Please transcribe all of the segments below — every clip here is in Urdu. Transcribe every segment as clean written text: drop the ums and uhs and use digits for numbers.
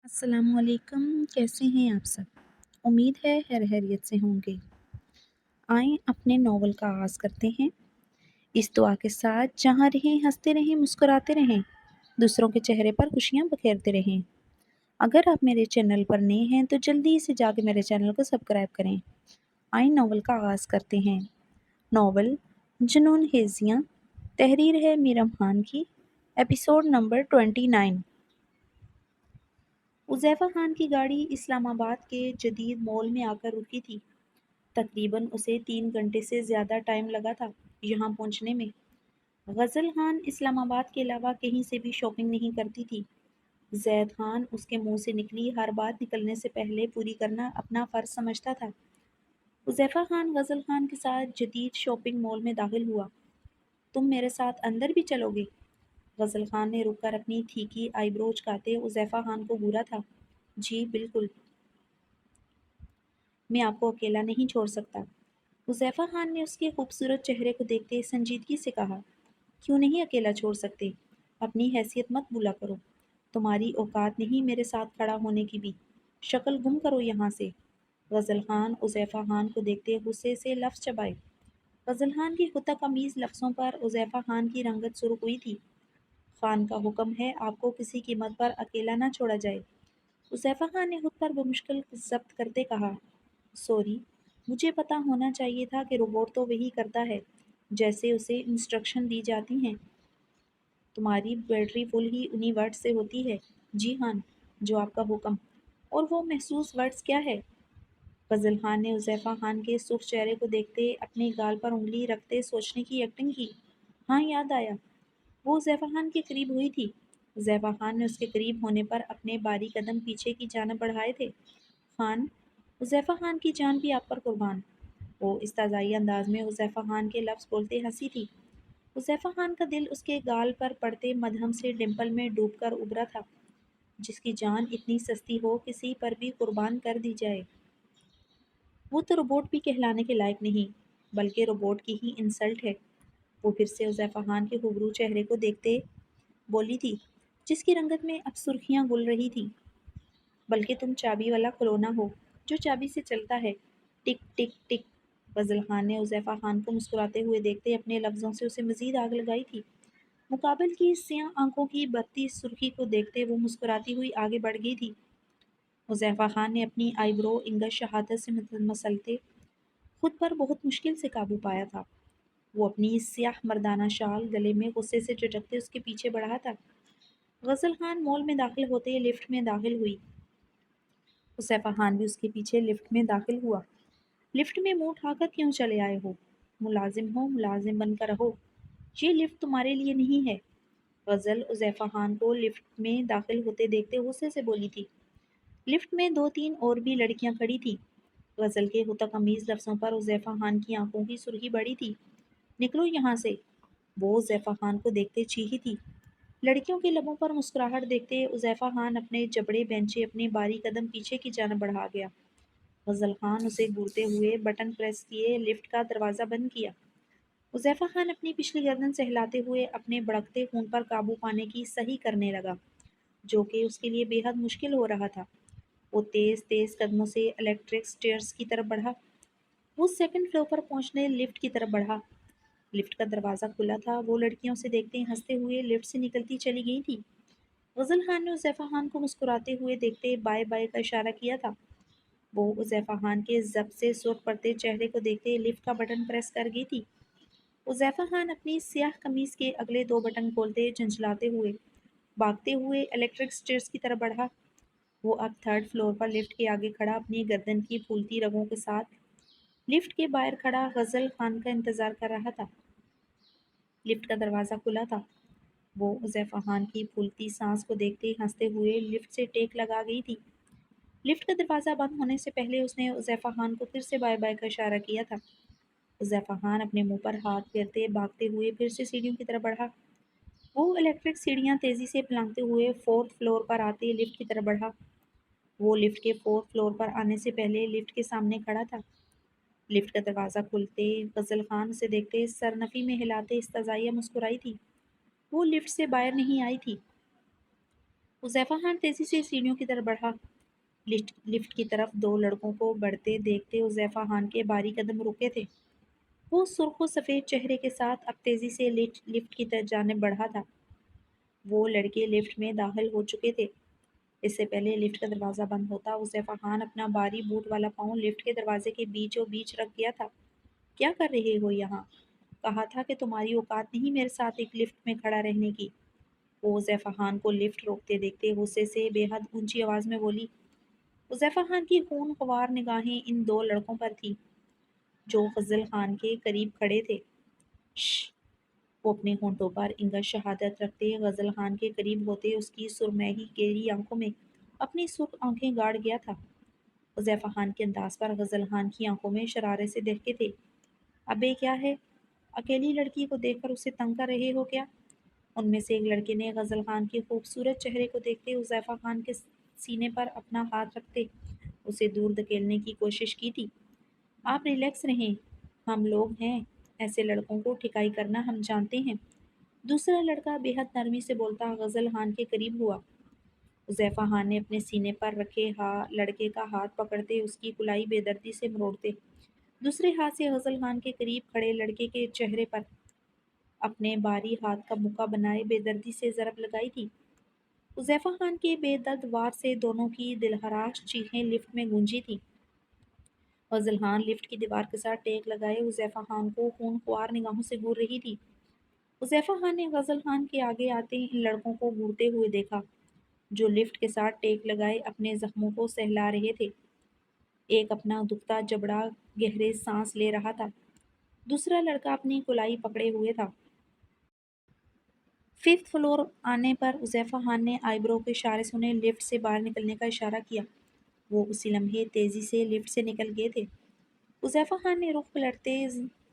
السلام علیکم، کیسے ہیں آپ سب؟ امید ہے خیریت سے ہوں گے۔ آئیں اپنے ناول کا آغاز کرتے ہیں، اس دعا کے ساتھ جہاں رہیں ہنستے رہیں مسکراتے رہیں، دوسروں کے چہرے پر خوشیاں بکھیرتے رہیں۔ اگر آپ میرے چینل پر نئے ہیں تو جلدی سے جا کے میرے چینل کو سبسکرائب کریں۔ آئیں ناول کا آغاز کرتے ہیں۔ ناول جنون ہیزیاں، تحریر ہے میرم خان کی، ایپیسوڈ نمبر 29۔ حذیفہ خان کی گاڑی اسلام آباد کے جدید مال میں آ کر رکی تھی۔ تقریباً اسے 3 گھنٹے سے زیادہ ٹائم لگا تھا یہاں پہنچنے میں۔ غزل خان اسلام آباد کے علاوہ کہیں سے بھی شاپنگ نہیں کرتی تھی۔ زید خان اس کے منہ سے نکلی ہر بات نکلنے سے پہلے پوری کرنا اپنا فرض سمجھتا تھا۔ حذیفہ خان غزل خان کے ساتھ جدید شاپنگ مال میں داخل ہوا۔ تم میرے ساتھ اندر بھی چلو گے؟ غزل خان نے رک کر اپنی تھیکی آئی برو اچکاتے حذیفہ خان کو گھورا تھا۔ جی بالکل، میں آپ کو اکیلا نہیں چھوڑ سکتا۔ حذیفہ خان نے اس کے خوبصورت چہرے کو دیکھتے سنجیدگی سے کہا، کیوں نہیں اکیلا چھوڑ سکتے؟ اپنی حیثیت مت بھولا کرو، تمہاری اوقات نہیں میرے ساتھ کھڑا ہونے کی بھی، شکل گم کرو یہاں سے۔ غزل خان حذیفہ خان کو دیکھتے غصے سے لفظ چبائے۔ غزل خان کی کتا قمیض لفظوں پر حذیفہ خان کی رنگت سرخ ہوئی تھی۔ خان کا حکم ہے آپ کو کسی قیمت پر اکیلا نہ چھوڑا جائے۔ حذیفہ خان نے خود پر بمشکل ضبط کرتے کہا، سوری، مجھے پتہ ہونا چاہیے تھا کہ روبوٹ تو وہی کرتا ہے جیسے اسے انسٹرکشن دی جاتی ہیں۔ تمہاری بیٹری فل ہی انہی ورڈ سے ہوتی ہے۔ جی ہاں، جو آپ کا حکم۔ اور وہ محسوس ورڈز کیا ہے؟ غزل خان نے حذیفہ خان کے سرخ چہرے کو دیکھتے اپنے گال پر انگلی رکھتے سوچنے کی ایکٹنگ کی۔ ہاں یاد آیا، وہ حذیفہ خان کے قریب ہوئی تھی۔ حذیفہ خان نے اس کے قریب ہونے پر اپنے باری قدم پیچھے کی جانب بڑھائے تھے۔ خان، حذیفہ خان کی جان بھی آپ پر قربان۔ وہ استہزائی انداز میں حذیفہ خان کے لفظ بولتے ہنسی تھی۔ حذیفہ خان کا دل اس کے گال پر پڑتے مدھم سے ڈمپل میں ڈوب کر ابھرا تھا۔ جس کی جان اتنی سستی ہو کسی پر بھی قربان کر دی جائے، وہ تو روبوٹ بھی کہلانے کے لائق نہیں، بلکہ روبوٹ کی ہی انسلٹ ہے۔ وہ پھر سے حذیفہ خان کے خوبرو چہرے کو دیکھتے بولی تھی، جس کی رنگت میں اب سرخیاں گل رہی تھی، بلکہ تم چابی والا کھلونا ہو جو چابی سے چلتا ہے، ٹک ٹک ٹک۔ غزل خان نے حذیفہ خان کو مسکراتے ہوئے دیکھتے اپنے لفظوں سے اسے مزید آگ لگائی تھی۔ مقابل کی سیاہ آنکھوں کی بڑھتی سرخی کو دیکھتے وہ مسکراتی ہوئی آگے بڑھ گئی تھی۔ حذیفہ خان نے اپنی آئی برو انگت شہادت سے مسلتے خود پر بہت مشکل سے قابو پایا تھا۔ وہ اپنی سیاہ مردانہ شال گلے میں غصے سے چٹکتے اس کے پیچھے بڑھا تھا۔ غزل خان مال میں داخل ہوتے لفٹ میں داخل ہوئی۔ حذیفہ خان بھی اس کے پیچھے لفٹ میں داخل ہوا۔ لفٹ میں منہ اٹھا کر کیوں چلے آئے ہو؟ ملازم ہو ملازم بن کر رہو، یہ لفٹ تمہارے لیے نہیں ہے۔ غزل حذیفہ خان کو لفٹ میں داخل ہوتے دیکھتے غصے سے بولی تھی۔ لفٹ میں 2-3 اور بھی لڑکیاں کھڑی تھیں۔ غزل کے غطا قمیض لفظوں پر حذیفہ خان کی آنکھوں کی سرخی بڑھی تھی۔ نکلو یہاں سے۔ وہ حذیفہ خان کو دیکھتے چیخی تھی۔ لڑکیوں کے لبوں پر مسکراہٹ دیکھتے حذیفہ خان اپنے جبڑے بینچے اپنے باری قدم پیچھے کی جانب بڑھا گیا۔ غزل خان اسے گھورتے ہوئے بٹن پریس کیے لفٹ کا دروازہ بند کیا۔ حذیفہ خان اپنی پچھلی گردن سہلاتے ہوئے اپنے بڑکتے خون پر قابو پانے کی صحیح کرنے لگا، جو کہ اس کے لیے بے حد مشکل ہو رہا تھا۔ وہ تیز تیز قدموں سے الیکٹرک سٹیئرز کی طرف بڑھا۔ وہ سیکنڈ فلور پر پہنچنے لفٹ کی طرف بڑھا۔ لفٹ کا دروازہ کھلا تھا۔ وہ لڑکیوں سے دیکھتے ہنستے ہوئے لفٹ سے نکلتی چلی گئی تھی۔ غزل خان نے حذیفہ خان کو مسکراتے ہوئے دیکھتے بائے بائے کا اشارہ کیا تھا۔ وہ حذیفہ خان کے ضبط سے سرخ پڑتے چہرے کو دیکھتے لفٹ کا بٹن پریس کر گئی تھی۔ حذیفہ خان اپنی سیاہ قمیض کے اگلے 2 بٹن کھولتے جھنجھلاتے ہوئے بھاگتے ہوئے الیکٹرک سٹیئرز کی طرف بڑھا۔ وہ اب 3rd فلور پر لفٹ کے آگے کھڑا اپنی گردن کی پھولتی رگوں کے ساتھ لفٹ کے باہر کھڑا غزل خان کا انتظار کر رہا تھا۔ لفٹ کا دروازہ کھلا تھا۔ وہ حذیفہ خان کی پھولتی سانس کو دیکھتے ہنستے ہوئے لفٹ سے ٹیک لگا گئی تھی۔ لفٹ کا دروازہ بند ہونے سے پہلے اس نے حذیفہ خان کو پھر سے بائے بائے کا اشارہ کیا تھا۔ حذیفہ خان اپنے منہ پر ہاتھ پھیرتے بھاگتے ہوئے پھر سے سیڑھیوں کی طرف بڑھا۔ وہ الیکٹرک سیڑھیاں تیزی سے پھلانگتے ہوئے 4th فلور پر آتے لفٹ کی طرف بڑھا۔ وہ لفٹ کے 4th فلور پر آنے سے پہلے لفٹ کے سامنے کھڑا تھا۔ لفٹ کا دروازہ کھلتے غزل خان اسے دیکھتے سر نفی میں ہلاتے استہزائیہ مسکرائی تھی۔ وہ لفٹ سے باہر نہیں آئی تھی۔ حذیفہ خان تیزی سے سیڑھیوں کی طرف بڑھا۔ لفٹ کی طرف دو لڑکوں کو بڑھتے دیکھتے حذیفہ خان کے بھاری قدم رکے تھے۔ وہ سرخ و سفید چہرے کے ساتھ اب تیزی سے لفٹ کی جانب بڑھا تھا۔ وہ لڑکے لفٹ میں داخل ہو چکے تھے۔ اس سے پہلے لفٹ کا دروازہ بند ہوتا حذیفہ خان اپنا بھاری بوٹ والا پاؤں لفٹ کے دروازے کے بیچوں بیچ رکھ گیا تھا۔ کیا کر رہے ہو یہاں؟ کہا تھا کہ تمہاری اوقات نہیں میرے ساتھ ایک لفٹ میں کھڑا رہنے کی۔ وہ حذیفہ خان کو لفٹ روکتے دیکھتے غصے سے بے حد اونچی آواز میں بولی۔ حذیفہ خان کی خون خوار نگاہیں ان دو لڑکوں پر تھیں جو فضل خان کے قریب کھڑے تھے۔ شش! وہ اپنے ہونٹوں پر انگا شہادت رکھتے غزل خان کے قریب ہوتے اس کی سرمئی گہری آنکھوں میں اپنی سرخ آنکھیں گاڑ گیا تھا۔ حذیفہ خان کے انداز پر غزل خان کی آنکھوں میں شرارے سے دیکھتے تھے۔ ابے کیا ہے؟ اکیلی لڑکی کو دیکھ کر اسے تنگ کر رہے ہو کیا؟ ان میں سے ایک لڑکے نے غزل خان کے خوبصورت چہرے کو دیکھتے حذیفہ خان کے سینے پر اپنا ہاتھ رکھتے اسے دور دھکیلنے کی کوشش کی تھی۔ آپ ریلیکس رہیں، ہم لوگ ہیں، ایسے لڑکوں کو ٹھکائی کرنا ہم جانتے ہیں۔ دوسرا لڑکا بے حد نرمی سے بولتا غزل خان کے قریب ہوا۔ حذیفہ خان نے اپنے سینے پر رکھے لڑکے کا ہاتھ پکڑتے اس کی کلائی بے دردی سے مروڑتے دوسرے ہاتھ سے غزل خان کے قریب کھڑے لڑکے کے چہرے پر اپنے باری ہاتھ کا مکہ بنائے بے دردی سے ضرب لگائی تھی۔ حذیفہ خان کے بے درد وار سے دونوں کی دلہراش چیخیں لفٹ میں گونجی تھیں۔ غزل خان لفٹ کی دیوار کے ساتھ ٹیک لگائے حذیفہ خان کو خون خوار نگاہوں سے گور رہی تھی۔ حذیفہ خان نے غزل خان کے آگے آتے ان لڑکوں کو گورتے ہوئے دیکھا جو لفٹ کے ساتھ ٹیک لگائے اپنے زخموں کو سہلا رہے تھے۔ ایک اپنا دکھتا جبڑا گہرے سانس لے رہا تھا، دوسرا لڑکا اپنی کلائی پکڑے ہوئے تھا۔ ففتھ فلور آنے پر حذیفہ خان نے آئی برو کے اشارے سے انہیں لفٹ سے باہر نکلنے کا اشارہ کیا۔ وہ اسی لمحے تیزی سے لفٹ سے نکل گئے تھے۔ حذیفہ خان نے رخ پلٹتے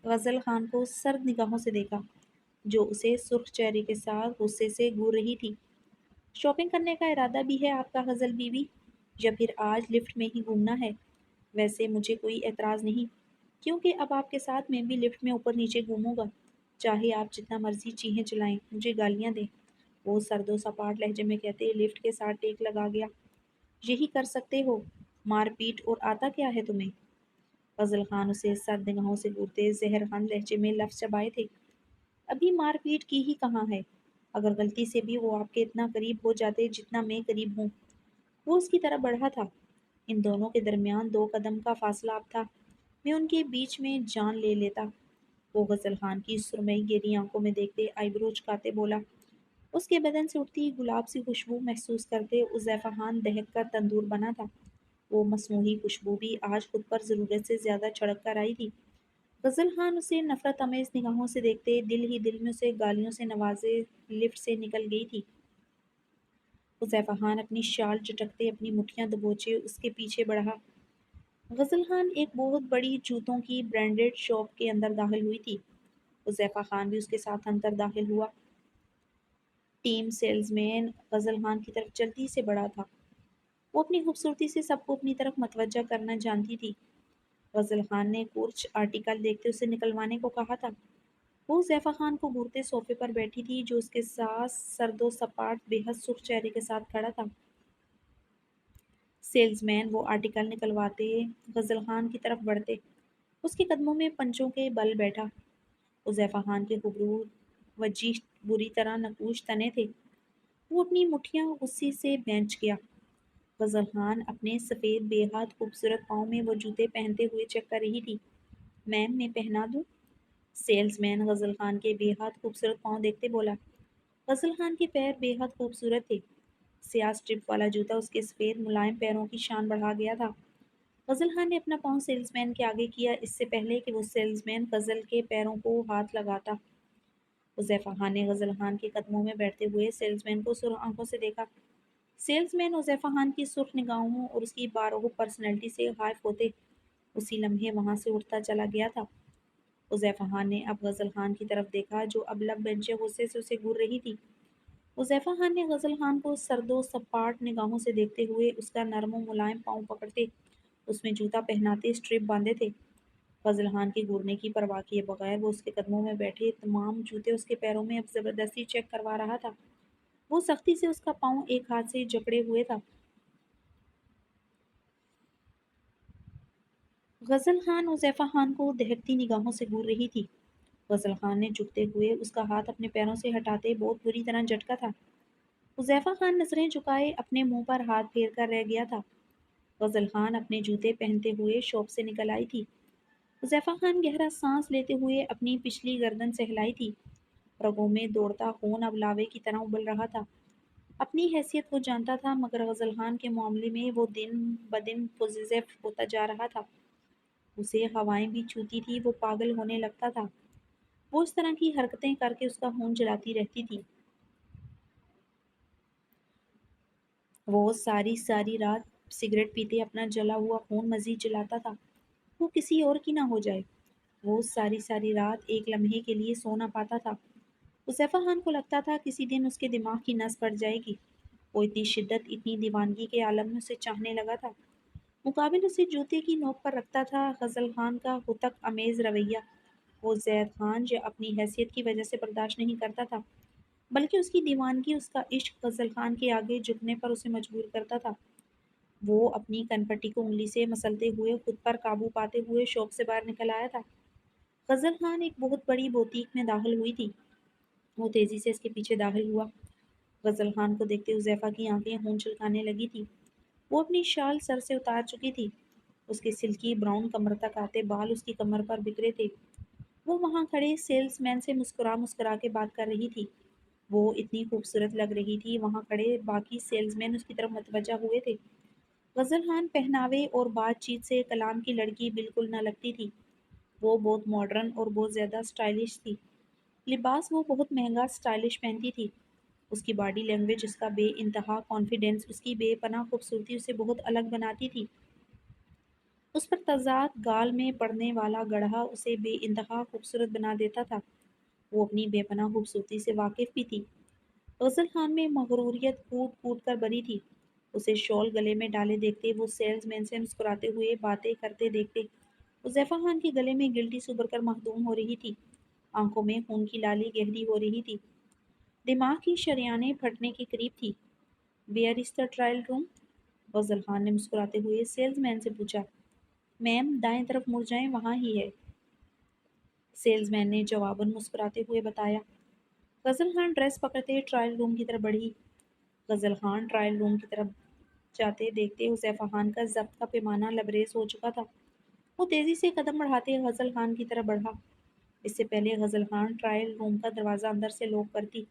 غزل خان کو سرد نگاہوں سے دیکھا جو اسے سرخ چہرے کے ساتھ غصے سے گور رہی تھی۔ شاپنگ کرنے کا ارادہ بھی ہے آپ کا غزل بیوی، یا پھر آج لفٹ میں ہی گھومنا ہے؟ ویسے مجھے کوئی اعتراض نہیں، کیونکہ اب آپ کے ساتھ میں بھی لفٹ میں اوپر نیچے گھوموں گا، چاہے آپ جتنا مرضی چیخیں چلائیں، مجھے گالیاں دیں۔ وہ سرد و سپاٹ لہجے میں کہتے لفٹ کے ساتھ ٹیک لگا گیا۔ یہی کر سکتے ہو، مار پیٹ اور آتا کیا ہے تمہیں؟ فضل خان اسے سرد نگاہوں سے گورتے زہر خان لہجے میں لفظ چبائے تھے۔ ابھی مار پیٹ کی ہی کہاں ہے، اگر غلطی سے بھی وہ آپ کے اتنا قریب ہو جاتے جتنا میں قریب ہوں۔ وہ اس کی طرف بڑھا تھا، ان دونوں کے درمیان 2 قدم کا فاصلہ اب تھا، میں ان کے بیچ میں جان لے لیتا۔ وہ غزل خان کی سرمئی گہری آنکھوں میں دیکھتے آئی برو چکاتے بولا۔ اس کے بدن سے اٹھتی گلاب سی خوشبو محسوس کرتے حذیفہ خان دہک کر تندور بنا تھا۔ وہ مصنوعی خوشبو بھی آج خود پر ضرورت سے زیادہ چھڑک کر آئی تھی۔ غزل خان اسے نفرت آمیز نگاہوں سے دیکھتے دل ہی دل میں اسے گالیوں سے نوازے لفٹ سے نکل گئی تھی۔ حذیفہ خان اپنی شال چٹکتے اپنی مٹھیاں دبوچے اس کے پیچھے بڑھا۔ غزل خان ایک بہت بڑی جوتوں کی برانڈڈ شاپ کے اندر داخل ہوئی تھی۔ حذیفہ خان بھی اس کے ساتھ اندر داخل ہوا۔ ٹیم سیلز مین غزل خان کی طرف جلدی سے بڑھا تھا۔ وہ اپنی خوبصورتی سے سب کو اپنی طرف متوجہ کرنا جانتی تھی۔ غزل خان نے کچھ آرٹیکل دیکھتے اسے نکلوانے کو کہا تھا۔ وہ حذیفہ خان کو گھورتے صوفے پر بیٹھی تھی جو اس کے ساتھ سرد و سپاٹ بے حد سرخ چہرے کے ساتھ کھڑا تھا۔ سیلز مین وہ آرٹیکل نکلواتے غزل خان کی طرف بڑھتے اس کے قدموں میں پنچوں کے بل بیٹھا۔ حذیفہ خان کے غبرور وجیح بری طرح نقوش تنے تھے۔ وہ اپنی مٹھیاں غصے سے بھینچ گیا۔ غزل خان اپنے سفید بے حد خوبصورت پاؤں میں وہ جوتے پہنتے ہوئے چیک کر رہی تھی۔ میم میں پہنا دوں؟ سیلز مین غزل خان کے بے حد خوبصورت پاؤں دیکھتے بولا۔ غزل خان کے پیر بے حد خوبصورت تھے، سیاہ اسٹرپ والا جوتا اس کے سفید ملائم پیروں کی شان بڑھا گیا تھا۔ غزل خان نے اپنا پاؤں سیلز مین کے آگے کیا اس سے پہلے کہ وہ سیلز مین غزل کے پیروں کو ہاتھ لگاتا۔ حذیفہ خان نے غزل خان کے قدموں میں بیٹھتے ہوئے سیلز مین کو سرخ آنکھوں سے دیکھا۔ سیلز مین حذیفہ خان کی سرخ نگاہوں اور اس کی بارہو پرسنالٹی سے خائف ہوتے اسی لمحے وہاں سے اٹھتا چلا گیا تھا۔ حذیفہ خان نے اب غزل خان کی طرف دیکھا جو اب لب بنچے غصے سے اسے گور رہی تھی۔ حذیفہ خان نے غزل خان کو سرد و سپاٹ نگاہوں سے دیکھتے ہوئے اس کا نرم و ملائم پاؤں پکڑتے اس میں جوتا پہناتے اسٹرپ باندھے تھے۔ غزل خان کے گورنے کی پرواہ کیے بغیر وہ اس کے قدموں میں بیٹھے تمام جوتے اس کے پیروں میں اب زبردستی چیک کروا رہا تھا۔ وہ سختی سے اس کا پاؤں ایک ہاتھ سے جکڑے ہوئے تھا۔ غزل خان حذیفہ خان کو دہکتی نگاہوں سے گور رہی تھی۔ غزل خان نے جھکتے ہوئے اس کا ہاتھ اپنے پیروں سے ہٹاتے بہت بری طرح جھٹکا تھا۔ حذیفہ خان نظریں جھکائے اپنے منہ پر ہاتھ پھیر کر رہ گیا تھا۔ غزل خان اپنے جوتے پہنتے ہوئے شاپ سے نکل آئی تھی۔ حذیفہ خان گہرا سانس لیتے ہوئے اپنی پچھلی گردن سہلائی تھی۔ رگوں میں دوڑتا خون اب لاوے کی طرح ابل رہا تھا۔ اپنی حیثیت وہ جانتا تھا، مگر غزل خان کے معاملے میں وہ دن بدن پوزیسو ہوتا جا رہا تھا۔ اسے ہوائیں بھی چھوتی تھی، وہ پاگل ہونے لگتا تھا۔ وہ اس طرح کی حرکتیں کر کے اس کا خون جلاتی رہتی تھی۔ وہ ساری ساری رات سگریٹ پیتے اپنا جلا ہوا خون مزید جلاتا تھا۔ وہ کسی اور کی نہ ہو جائے۔ وہ ساری ساری رات ایک لمحے کے لیے سو نہ پاتا تھا۔ حذیفہ خان کو لگتا تھا کسی دن اس کے دماغ کی نس پڑ جائے گی۔ وہ اتنی شدت، اتنی دیوانگی کے عالم میں اسے چاہنے لگا تھا۔ مقابل اسے جوتے کی نوک پر رکھتا تھا غزل خان کا ہتک امیز رویہ۔ وہ زید خان جو اپنی حیثیت کی وجہ سے برداشت نہیں کرتا تھا، بلکہ اس کی دیوانگی، اس کا عشق غزل خان کے آگے جھکنے پر اسے مجبور کرتا تھا۔ وہ اپنی کنپٹی کو انگلی سے مسلتے ہوئے خود پر قابو پاتے ہوئے شوق سے باہر نکل آیا تھا۔ غزل خان ایک بہت بڑی بوتیک میں داخل ہوئی تھی۔ وہ تیزی سے اس کے پیچھے داخل ہوا۔ غزل خان کو دیکھتے حذیفہ کی آنکھیں خون چھلکانے لگی تھی۔ وہ اپنی شال سر سے اتار چکی تھی۔ اس کے سلکی براؤن کمر تک آتے بال اس کی کمر پر بکھرے تھے۔ وہ وہاں کھڑے سیلز مین سے مسکرا مسکرا کے بات کر رہی تھی۔ وہ اتنی خوبصورت لگ رہی تھی، وہاں کھڑے باقی سیلز مین اس کی طرف متوجہ ہوئے تھے۔ غزل خان پہناوے اور بات چیت سے کلام کی لڑکی بالکل نہ لگتی تھی۔ وہ بہت ماڈرن اور بہت زیادہ سٹائلش تھی۔ لباس وہ بہت مہنگا سٹائلش پہنتی تھی۔ اس کی باڈی لینگویج، اس کا بے انتہا کانفیڈنس، اس کی بے پناہ خوبصورتی اسے بہت الگ بناتی تھی۔ اس پر تضاد گال میں پڑنے والا گڑھا اسے بے انتہا خوبصورت بنا دیتا تھا۔ وہ اپنی بے پناہ خوبصورتی سے واقف بھی تھی۔ غزل خان میں مغروریت پھوٹ پھوٹ کر بھری تھی۔ اسے شال گلے میں ڈالے دیکھتے، وہ سیلز مین سے مسکراتے ہوئے باتیں کرتے دیکھتے، حذیفہ خان کے گلے میں گلٹی سے ابھر کر مخدوم ہو رہی تھی۔ آنکھوں میں خون کی لالی گہری ہو رہی تھی۔ دماغ کی شریانیں پھٹنے کے قریب تھی۔ Where is the trial room? غزل خان نے مسکراتے ہوئے سیلز مین سے پوچھا۔ میم دائیں طرف مڑ جائیں، وہاں ہی ہے، سیلز مین نے جواباً مسکراتے ہوئے بتایا۔ غزل خان ڈریس پکڑتے ٹرائل روم کی طرف بڑھی۔ غزل خان ٹرائل روم کی طرف جاتے دیکھتے حذیفہ خان کا ضبط کا پیمانہ لبریز ہو چکا تھا۔ وہ تیزی سے قدم بڑھاتے غزل خان کی طرف بڑھا۔ اس سے پہلے غزل خان ٹرائل روم کا دروازہ اندر سے لاک کرتی،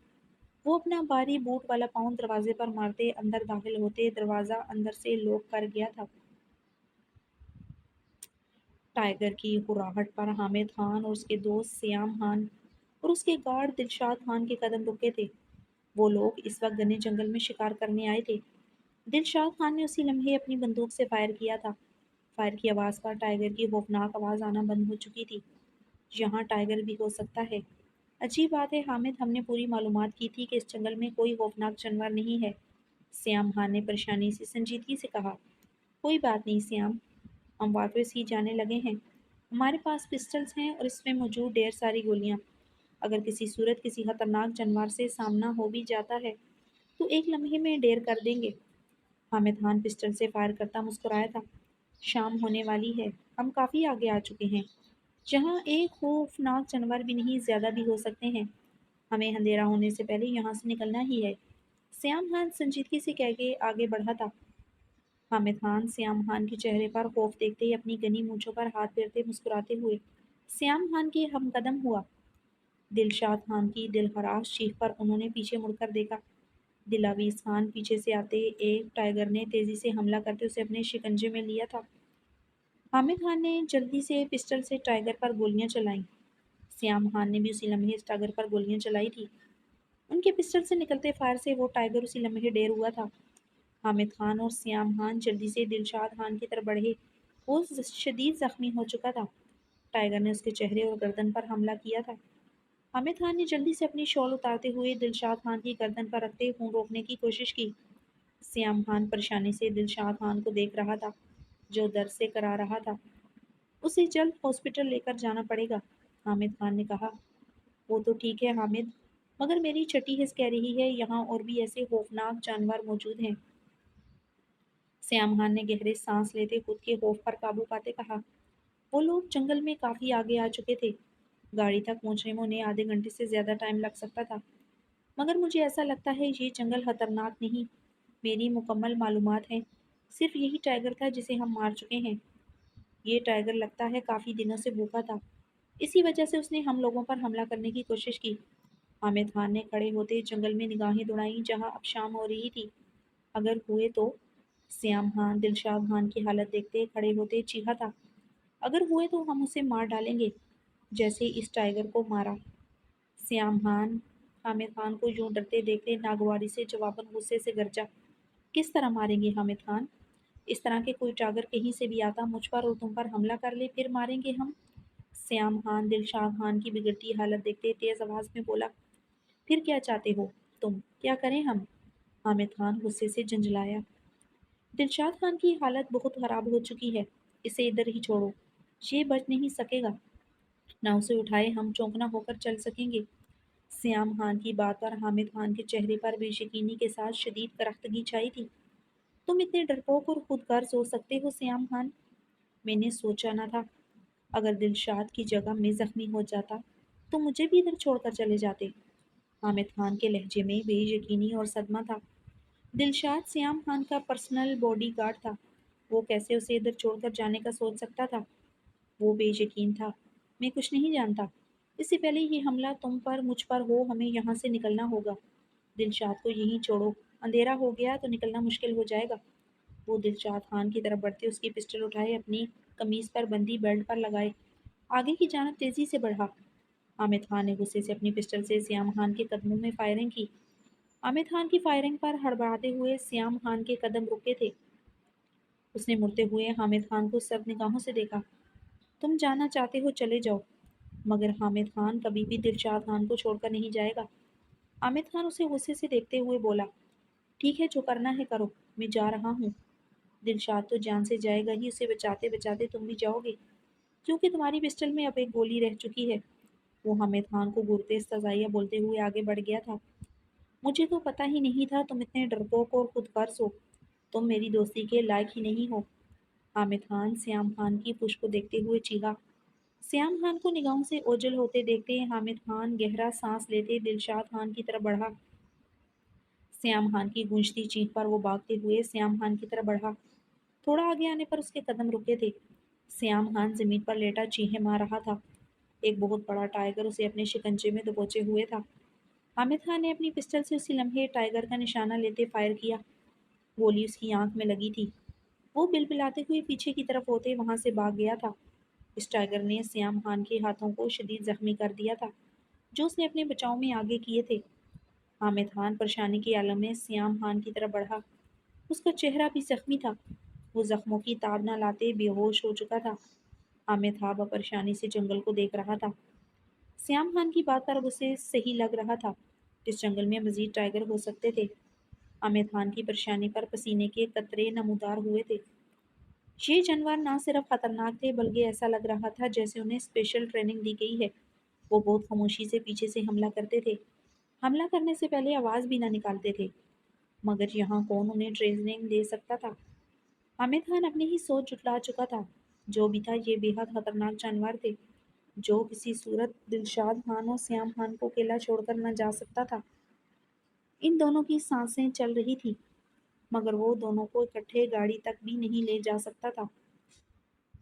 وہ اپنا بھاری بوٹ والا پاؤں دروازے پر مارتے اندر داخل ہوتے۔ دروازہ اندر سے لاک کر گیا تھا۔ ٹائیگر کی ہراہٹ پر حامد خان اور اس کے دوست سیام خان اور اس کے گارڈ دلشاد خان کے قدم رکے تھے۔ وہ لوگ اس وقت گھنے جنگل میں شکار کرنے آئے تھے۔ دلشاد خان نے اسی لمحے اپنی بندوق سے فائر کیا تھا۔ فائر کی آواز پر ٹائیگر کی خوفناک آواز آنا بند ہو چکی تھی۔ یہاں ٹائیگر بھی ہو سکتا ہے۔ عجیب بات ہے حامد، ہم نے پوری معلومات کی تھی کہ اس جنگل میں کوئی خوفناک جانور نہیں ہے، سیام خان نے پریشانی سے سنجیدگی سے کہا۔ کوئی بات نہیں سیام، ہم واپس ہی جانے لگے ہیں۔ ہمارے پاس پسٹلز ہیں اور اس میں موجود ڈھیر ساری گولیاں۔ اگر کسی صورت کسی خطرناک جانور سے سامنا ہو بھی جاتا ہے تو ایک لمحے میں ڈیر کر دیں گے۔ حامد خان پسٹل سے فائر کرتا مسکرایا تھا۔ شام ہونے والی ہے، ہم کافی آگے آ چکے ہیں۔ جہاں ایک خوفناک جانور بھی نہیں، زیادہ بھی ہو سکتے ہیں۔ ہمیں اندھیرا ہونے سے پہلے یہاں سے نکلنا ہی ہے، سیام خان سنجیدگی سے کہہ کے آگے بڑھا تھا۔ حامد خان سیام خان کے چہرے پر خوف دیکھتے ہی اپنی گھنی مونچھوں پر ہاتھ پھیرتے مسکراتے ہوئے سیام خان کے ہم قدم ہوا۔ دلشاد خان کی دلخراش چیخ پر انہوں نے پیچھے مڑ کر دیکھا۔ دلاویز خان پیچھے سے آتے ایک ٹائیگر نے تیزی سے حملہ کرتے اسے اپنے شکنجے میں لیا تھا۔ حامد خان نے جلدی سے پسٹل سے ٹائیگر پر گولیاں چلائیں۔ سیام خان نے بھی اسی لمحے اس ٹائیگر پر گولیاں چلائی تھی۔ ان کے پسٹل سے نکلتے فائر سے وہ ٹائیگر اسی لمحے ڈیر ہوا تھا۔ حامد خان اور سیام خان جلدی سے دلشاد خان کی طرف بڑھے۔ وہ شدید زخمی ہو چکا تھا۔ ٹائیگر نے اس کے چہرے اور گردن پر حملہ کیا تھا۔ حامد خان نے جلدی سے اپنی شال اتارتے ہوئے دلشاد خان کی گردن پر رکھتے خون روکنے کی کوشش کی۔ سیام خان پریشانی سے دلشاد خان کو دیکھ رہا تھا، جو درد سے کرا رہا تھا۔ اسے جلد ہاسپٹل لے کر جانا پڑے گا، حامد خان نے کہا۔ وہ تو ٹھیک ہے حامد، مگر میری چھٹی حس کہہ رہی ہے یہاں اور بھی ایسے خوفناک جانور موجود ہیں۔ سیام خان نے گہرے سانس لیتے خود کے خوف پر قابو پاتے کہا، وہ لوگ جنگل میں کافی آگے آ چکے تھے۔ گاڑی تک پہنچنے میں انہیں آدھے گھنٹے سے زیادہ ٹائم لگ سکتا تھا، مگر مجھے ایسا لگتا ہے یہ جنگل خطرناک نہیں۔ میری مکمل معلومات ہیں، صرف یہی ٹائیگر تھا جسے ہم مار چکے ہیں۔ یہ ٹائیگر لگتا ہے کافی دنوں سے بھوکا تھا، اسی وجہ سے اس نے ہم لوگوں پر حملہ کرنے کی کوشش کی۔ حامد خان نے کھڑے ہوتے جنگل میں نگاہیں دوڑائیں جہاں اب شام ہو رہی تھی۔ اگر ہوئے تو سیام خان دلشاد خان کی حالت دیکھتے کھڑے ہوتے چیخا تھا، اگر ہوئے تو ہم اسے مار ڈالیں گے جیسے اس ٹائیگر کو مارا۔ سیام خان حامد خان کو یوں ڈرتے دیکھتے ناگواری سے جواباً غصے سے گرجا، کس طرح ماریں گے حامد خان؟ اس طرح کہ کوئی ٹائیگر کہیں سے بھی آتا مجھ پر اور تم پر حملہ کر لے پھر ماریں گے ہم؟ سیام خان دلشاد خان کی بگڑتی حالت دیکھتے تیز آواز میں بولا، پھر کیا چاہتے ہو تم؟ کیا کریں ہم؟ حامد خان غصے سے جھنجھلایا، دلشاد خان کی حالت بہت خراب ہو چکی ہے، اسے ادھر ہی چھوڑو، یہ بچ نہیں سکے گا، نہ اسے اٹھائے ہم چونکنا ہو کر چل سکیں گے۔ سیام خان کی بات پر حامد خان کے چہرے پر بے یقینی کے ساتھ شدید کرختگی چھائی تھی۔ تم اتنے ڈرپوک اور خود غرض ہو سکتے ہو سیام خان؟ میں نے سوچا نہ تھا، اگر دلشاد کی جگہ میں زخمی ہو جاتا تو مجھے بھی ادھر چھوڑ کر چلے جاتے۔ حامد خان کے لہجے میں بے یقینی اور صدمہ تھا۔ دلشاد سیام خان کا پرسنل باڈی گارڈ تھا، وہ کیسے اسے ادھر چھوڑ کر جانے کا سوچ سکتا تھا؟ وہ بے یقین تھا، میں کچھ نہیں جانتا، اس سے پہلے یہ حملہ تم پر مجھ پر ہو ہمیں یہاں سے نکلنا ہوگا۔ دلشاد کو یہیں چھوڑو، اندھیرا ہو گیا تو نکلنا مشکل ہو جائے گا۔ وہ دلشاد خان کی طرف بڑھتے اس کی پسٹل اٹھائے اپنی قمیض پر بندی بیلٹ پر لگائے آگے کی جانب تیزی سے بڑھا۔ حامد خان نے غصے سے اپنی پسٹل سے سیام خان کے قدموں میں فائرنگ کی۔ حامد خان کی فائرنگ پر ہڑبڑاتے ہوئے سیام خان کے قدم رکے تھے۔ اس نے مڑتے ہوئے حامد خان کو سرد نگاہوں سے دیکھا، تم جانا چاہتے ہو چلے جاؤ، مگر حامد خان کبھی بھی دلشاد خان کو چھوڑ کر نہیں جائے گا۔ حامد خان اسے غصے سے دیکھتے ہوئے بولا، ٹھیک ہے جو کرنا ہے کرو، میں جا رہا ہوں۔ دلشاد تو جان سے جائے گا ہی، اسے بچاتے بچاتے تم بھی جاؤ گے کیونکہ تمہاری پسٹل میں اب ایک گولی رہ چکی ہے۔ وہ حامد خان کو گھورتے استضائیہ بولتے ہوئے آگے بڑھ گیا تھا، مجھے تو پتہ ہی نہیں تھا تم اتنے ڈرپوک اور خود غرض ہو، تم میری دوستی کے لائق ہی نہیں ہو۔ حامد خان سیام خان کی پشت کو دیکھتے ہوئے چیخا۔ سیام خان کو نگاہوں سے اوجھل ہوتے دیکھتے حامد خان گہرا سانس لیتے دلشاد خان کی طرف بڑھا۔ سیام خان کی گونجتی چیخ پر وہ بھاگتے ہوئے سیام خان کی طرف بڑھا۔ تھوڑا آگے آنے پر اس کے قدم رکے تھے۔ سیام خان زمین پر لیٹا چیخیں مار رہا تھا، ایک بہت بڑا ٹائیگر اسے اپنے شکنجے میں دبوچے ہوئے تھا۔ حامد خان نے اپنی پسٹل سے اسی لمحے ٹائیگر کا نشانہ لیتے فائر کیا۔ گولی اس کی آنکھ میں لگی تھی، وہ بلبلاتے ہوئے پیچھے کی طرف ہوتے وہاں سے بھاگ گیا تھا۔ اس ٹائیگر نے سیام خان کے ہاتھوں کو شدید زخمی کر دیا تھا جو اس نے اپنے بچاؤ میں آگے کیے تھے۔ حامد خان پریشانی کے عالم میں سیام خان کی طرف بڑھا، اس کا چہرہ بھی زخمی تھا، وہ زخموں کی تاب نہ لاتے بے ہوش ہو چکا تھا۔ حامد خان پریشانی سے جنگل کو دیکھ رہا تھا۔ سیام خان کی بات پر اسے صحیح لگ رہا تھا، اس جنگل میں مزید ٹائیگر ہو سکتے تھے۔ حامد خان کی پریشانی پر پسینے کے قطرے نمودار ہوئے تھے۔ یہ جانور نہ صرف خطرناک تھے بلکہ ایسا لگ رہا تھا جیسے انہیں اسپیشل ٹریننگ دی گئی ہے۔ وہ بہت خاموشی سے پیچھے سے حملہ کرتے تھے، حملہ کرنے سے پہلے آواز بھی نہ نکالتے تھے، مگر یہاں کون انہیں ٹریننگ دے سکتا تھا؟ حامد خان اپنی ہی سوچ جٹلا چکا تھا، جو بھی تھا یہ بے حد خطرناک جانور تھے، جو کسی صورت دلشاد خان اور سیام خان کو اکیلا چھوڑ کر نہ جا سکتا تھا۔ ان دونوں کی سانسیں چل رہی تھی، مگر وہ دونوں کو اکٹھے گاڑی تک بھی نہیں لے جا سکتا تھا۔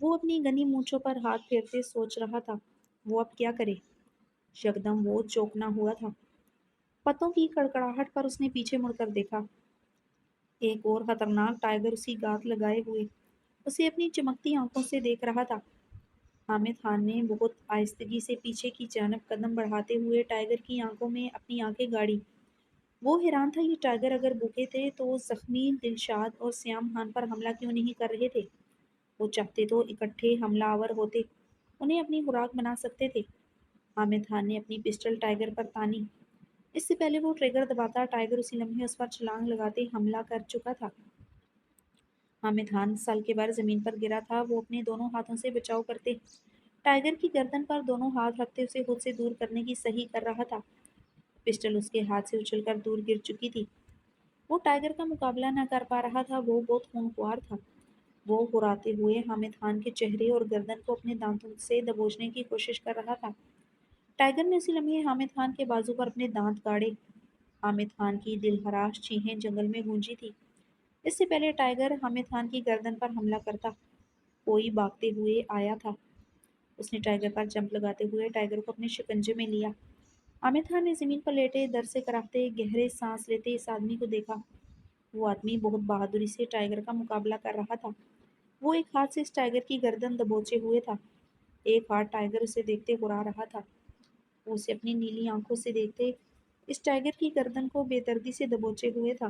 وہ اپنی گنی مونچھوں پر ہاتھ پھیرتے سوچ رہا تھا، وہ اب کیا کرے؟ یکدم وہ چوکنا ہوا تھا۔ پتوں کی کڑکڑاہٹ پر اس نے پیچھے مڑ کر دیکھا، ایک اور خطرناک ٹائیگر اسی گھات لگائے ہوئے اسے اپنی چمکتی آنکھوں سے دیکھ رہا تھا۔ حامد خان نے بہت آہستگی سے پیچھے کی جانب قدم بڑھاتے ہوئے ٹائیگر کی آنکھوں میں اپنی آنکھیں گاڑی۔ وہ حیران تھا، یہ ٹائیگر اگر بھوکے تھے تو زخمی دلشاد اور سیام خان پر حملہ کیوں نہیں کر رہے تھے؟ وہ چاہتے تو اکٹھے حملہ آور ہوتے، انہیں اپنی خوراک بنا سکتے تھے۔ حامد خان نے اپنی پسٹل ٹائیگر پر تانی، اس سے پہلے وہ ٹریگر دباتا ٹائیگر اسی لمحے اس پر چھلانگ لگاتے حملہ کر چکا تھا۔ حامد خان سلکے بھر زمین پر گرا تھا، وہ اپنے دونوں ہاتھوں سے بچاؤ کرتے ٹائیگر کی گردن پر دونوں ہاتھ رکھتے اسے خود سے دور کرنے کی صحیح کر رہا تھا۔ پسٹل اس کے ہاتھ سے اچھل کر دور گر چکی تھی۔ وہ ٹائیگر کا مقابلہ نہ کر پا رہا تھا، وہ بہت خونخوار تھا۔ وہ ہراتے ہوئے حامد خان کے چہرے اور گردن کو اپنے دانتوں سے دبوچنے کی کوشش کر رہا تھا۔ ٹائیگر نے اسی لمحے حامد خان کے بازو پر اپنے دانت گاڑے۔ حامد خان کی دلہراش چیخیں جنگل میں گونجی تھی۔ اس سے پہلے ٹائیگر حامد خان کی گردن پر حملہ کرتا، کوئی بھاگتے ہوئے آیا تھا۔ اس نے ٹائیگر پر جمپ لگاتے ہوئے ٹائیگر کو اپنے شکنجے میں لیا۔ حامد خان نے زمین پر لیٹے در سے کراہتے گہرے سانس لیتے اس آدمی کو دیکھا۔ وہ آدمی بہت بہادری سے ٹائیگر کا مقابلہ کر رہا تھا۔ وہ ایک ہاتھ سے اس ٹائیگر کی گردن دبوچے ہوئے تھا، ایک ہاتھ ٹائیگر اسے دیکھتے ہرا رہا تھا۔ وہ اسے اپنی نیلی آنکھوں سے دیکھتے اس ٹائیگر کی گردن کو بے دردی سے دبوچے ہوئے تھا۔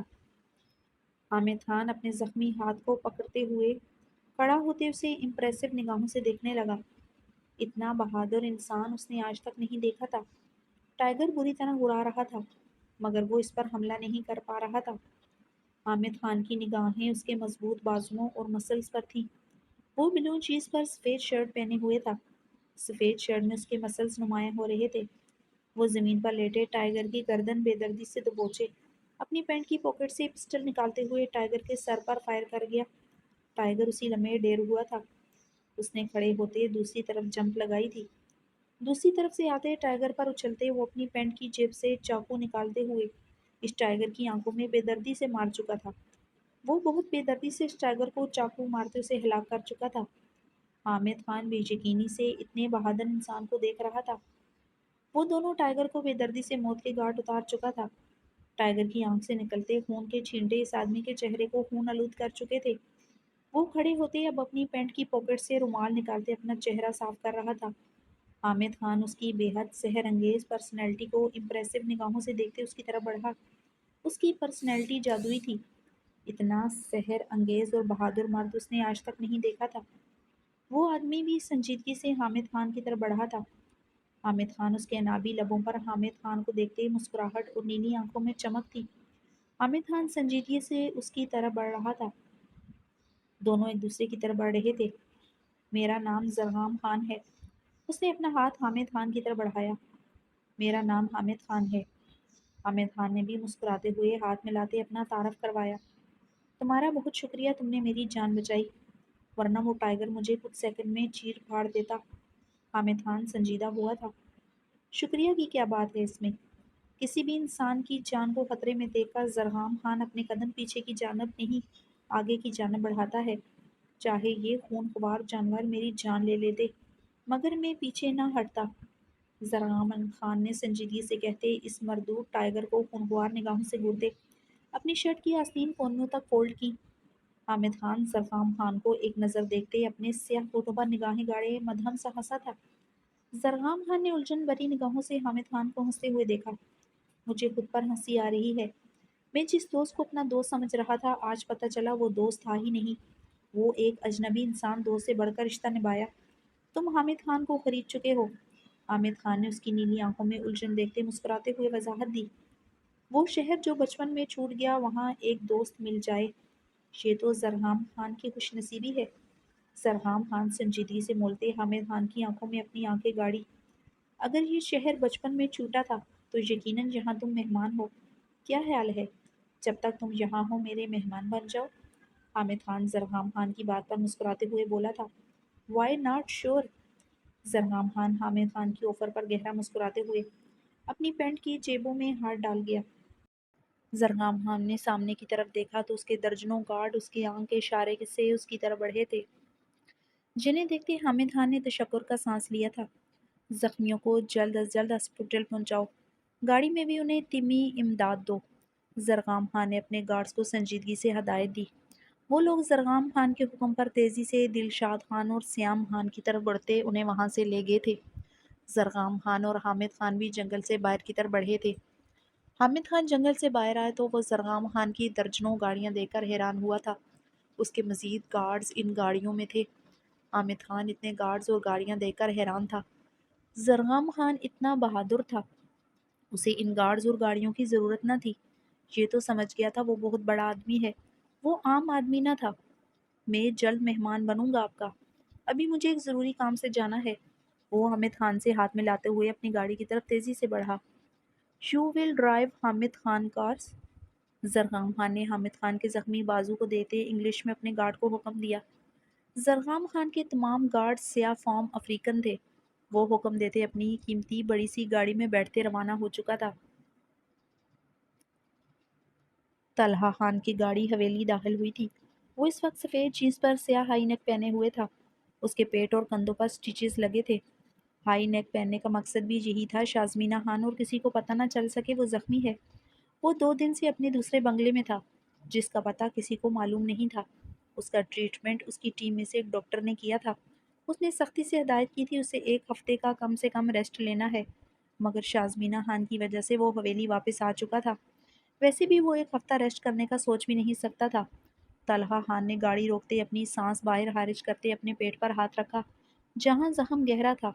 حامد خان اپنے زخمی ہاتھ کو پکڑتے ہوئے کھڑا ہوتے اسے امپریسو نگاہوں سے دیکھنے لگا۔ اتنا بہادر انسان اس نے آج تک نہیں دیکھا تھا۔ ٹائیگر بری طرح ہرا رہا تھا، مگر وہ اس پر حملہ نہیں کر پا رہا تھا۔ حامد خان کی نگاہیں اس کے مضبوط بازوؤں اور مسلز پر تھیں۔ وہ بلو چیز پر سفید شرٹ پہنے ہوئے تھا۔ سفید شرٹ میں اس کے مسلز نمایاں ہو رہے تھے۔ وہ زمین پر لیٹے ٹائیگر کی گردن بے دردی سے دبوچے اپنی پینٹ کی پاکٹ سے پسٹل نکالتے ہوئے ٹائیگر کے سر پر فائر کر گیا۔ ٹائیگر اسی لمحے ڈیر ہوا تھا۔ اس نے کھڑے ہوتے دوسری طرف جمپ لگائی تھی۔ دوسری طرف سے آتے ٹائیگر پر اچھلتے وہ اپنی پینٹ کی جیب سے چاقو نکالتے ہوئے اس ٹائیگر کی آنکھوں میں بے دردی سے مار چکا تھا۔ وہ بہت بے دردی سے اس ٹائیگر کو چاقو مارتے اسے ہلاک کر چکا تھا۔ حامد خان بے یقینی سے اتنے بہادر انسان کو دیکھ رہا تھا۔ وہ دونوں ٹائیگر کو بے دردی سے موت کے گھاٹ اتار چکا تھا۔ ٹائیگر کی آنکھ سے نکلتے خون کے چھینٹے اس آدمی کے چہرے کو خون آلود کر چکے تھے۔ وہ کھڑے ہوتے اب اپنی پینٹ کی پاکٹ سے رومال نکالتے اپنا چہرہ صاف کر رہا تھا۔ حامد خان اس کی بے حد سحر انگیز پرسنالٹی کو امپریسو نگاہوں سے دیکھتے اس کی طرف بڑھا۔ اس کی پرسنالٹی جادوئی تھی۔ اتنا سحر انگیز اور بہادر مرد اس نے آج تک نہیں دیکھا تھا۔ وہ آدمی بھی سنجیدگی سے حامد خان کی طرف بڑھا تھا۔ حامد خان اس کے انابی لبوں پر حامد خان کو دیکھتے مسکراہٹ اور نیلی آنکھوں میں چمک تھی۔ حامد خان سنجیدگی سے اس کی طرف بڑھ رہا تھا۔ دونوں ایک دوسرے کی طرف بڑھ رہے تھے۔ میرا نام زرغام خان ہے۔ اس نے اپنا ہاتھ حامد خان کی طرف بڑھایا۔ میرا نام حامد خان ہے۔ حامد خان نے بھی مسکراتے ہوئے ہاتھ ملاتے اپنا تعارف کروایا۔ تمہارا بہت شکریہ، تم نے میری جان بچائی، ورنہ وہ ٹائیگر مجھے کچھ سیکنڈ میں چیر پھاڑ دیتا۔ حامد خان سنجیدہ ہوا تھا۔ شکریہ کی کیا بات ہے اس میں؟ کسی بھی انسان کی جان کو خطرے میں دیکھ کر زرغام خان اپنے قدم پیچھے کی جانب نہیں آگے کی جانب بڑھاتا ہے۔ چاہے یہ خون خوار جانور میری جان لے لیتے، مگر میں پیچھے نہ ہٹتا۔ زرغام خان نے سنجیدگی سے کہتے اس مردود ٹائیگر کو خونخوار نگاہوں سے گھورتے اپنی شرٹ کی آستین کونیوں تک فولڈ کی۔ حامد خان زرغام خان کو ایک نظر دیکھتے اپنے سیاہ ہونٹوں پر نگاہیں گاڑے مدھم سا ہنسا تھا۔ زرغام خان نے الجھن بھری نگاہوں سے حامد خان کو ہنستے ہوئے دیکھا۔ مجھے خود پر ہنسی آ رہی ہے۔ میں جس دوست کو اپنا دوست سمجھ رہا تھا، آج پتہ چلا وہ دوست تھا ہی نہیں۔ وہ ایک اجنبی انسان دوست سے بڑھ کر رشتہ نبھایا۔ تم حامد خان کو خرید چکے ہو۔ حامد خان نے اس کی نیلی آنکھوں میں الجھن دیکھتے مسکراتے ہوئے وضاحت دی۔ وہ شہر جو بچپن میں چھوٹ گیا، وہاں ایک دوست مل جائے، یہ تو زرغام خان کی خوش نصیبی ہے۔ زرغام خان سنجیدگی سے مولتے حامد خان کی آنکھوں میں اپنی آنکھیں گاڑی۔ اگر یہ شہر بچپن میں چھوٹا تھا تو یقیناً یہاں تم مہمان ہو۔ کیا خیال ہے، جب تک تم یہاں ہو میرے مہمان بن جاؤ؟ حامد خان زرغام خان کی بات پر مسکراتے ہوئے بولا تھا۔ وائی ناٹ، شور۔ زرغام خان حامد خان کی آفر پر گہرا مسکراتے ہوئے اپنی پینٹ کی جیبوں میں ہاتھ ڈال گیا۔ زرغام خان نے سامنے کی طرف دیکھا تو اس کے درجنوں گارڈ اس کی آنکھ کے اشارے سے اس کی طرف بڑھے تھے، جنہیں دیکھتے حامد خان نے تشکر کا سانس لیا تھا۔ زخمیوں کو جلد از جلد ہاسپٹل پہنچاؤ، گاڑی میں بھی انہیں طبی امداد دو۔ زرغام خان نے اپنے گارڈز کو سنجیدگی سے ہدایت دی۔ وہ لوگ زرغام خان کے حکم پر تیزی سے دلشاد خان اور سیام خان کی طرف بڑھتے انہیں وہاں سے لے گئے تھے۔ زرغام خان اور حامد خان بھی جنگل سے باہر کی طرف بڑھے تھے۔ حامد خان جنگل سے باہر آئے تو وہ زرغام خان کی درجنوں گاڑیاں دیکھ کر حیران ہوا تھا۔ اس کے مزید گارڈز ان گاڑیوں میں تھے۔ حامد خان اتنے گارڈز اور گاڑیاں دیکھ کر حیران تھا۔ زرغام خان اتنا بہادر تھا، اسے ان گارڈز اور گاڑیوں کی ضرورت نہ تھی۔ یہ تو سمجھ گیا تھا وہ بہت بڑا آدمی ہے، وہ عام آدمی نہ تھا۔ میں جلد مہمان بنوں گا آپ کا، ابھی مجھے ایک ضروری کام سے جانا ہے۔ وہ حامد خان سے ہاتھ ملاتے ہوئے اپنی گاڑی کی طرف تیزی سے بڑھا۔ You will drive Hamid Khan cars? Zargham Khan نے حامد خان کے زخمی بازو کو دیتے انگلش میں اپنے گارڈ کو حکم دیا۔ زرغام خان کے تمام گارڈ سیاہ فام افریقن تھے۔ وہ حکم دیتے اپنی قیمتی بڑی سی گاڑی میں بیٹھتے روانہ ہو چکا تھا۔ طلحہ خان کی گاڑی حویلی داخل ہوئی تھی۔ وہ اس وقت سفید جینس پر سیاہ ہائی نیک پہنے ہوئے تھا۔ اس کے پیٹ اور کندھوں پر سٹیچز لگے تھے۔ ہائی نیک پہننے کا مقصد بھی یہی تھا شازمینہ خان اور کسی کو پتہ نہ چل سکے وہ زخمی ہے۔ وہ 2 دن سے اپنے دوسرے بنگلے میں تھا جس کا پتہ کسی کو معلوم نہیں تھا۔ اس کا ٹریٹمنٹ اس کی ٹیم میں سے ایک ڈاکٹر نے کیا تھا۔ اس نے سختی سے ہدایت کی تھی اسے 1 ہفتے کا کم سے کم ریسٹ لینا ہے، مگر شازمینہ خان کی وجہ سے وہ حویلی واپس آ چکا تھا۔ ویسے بھی وہ 1 ہفتہ ریسٹ کرنے کا سوچ بھی نہیں سکتا تھا۔ طلحہ خان نے گاڑی روکتے اپنی سانس باہر خارج کرتے اپنے پیٹ پر ہاتھ رکھا جہاں زخم گہرا تھا۔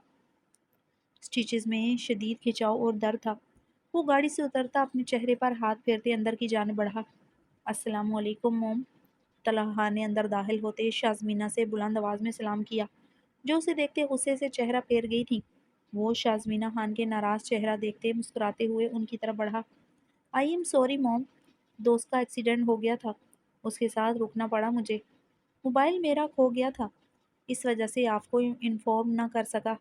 سٹیچز میں شدید کھچاؤ اور درد تھا۔ وہ گاڑی سے اترتا اپنے چہرے پر ہاتھ پھیرتے اندر کی جانب بڑھا۔ السلام علیکم موم۔ طلحہ خان نے اندر داخل ہوتے شازمینہ سے بلند آواز میں سلام کیا جو اسے دیکھتے غصے سے چہرہ پھیر گئی تھی۔ وہ شازمینہ خان کے ناراض چہرہ دیکھتے مسکراتے ہوئے ان کی طرف بڑھا۔ آئی ایم سوری موم، دوست کا ایکسیڈنٹ ہو گیا تھا، اس کے ساتھ رکنا پڑا مجھے۔ موبائل میرا کھو گیا تھا، اس وجہ سے آپ کو انفارم نہ کر سکا۔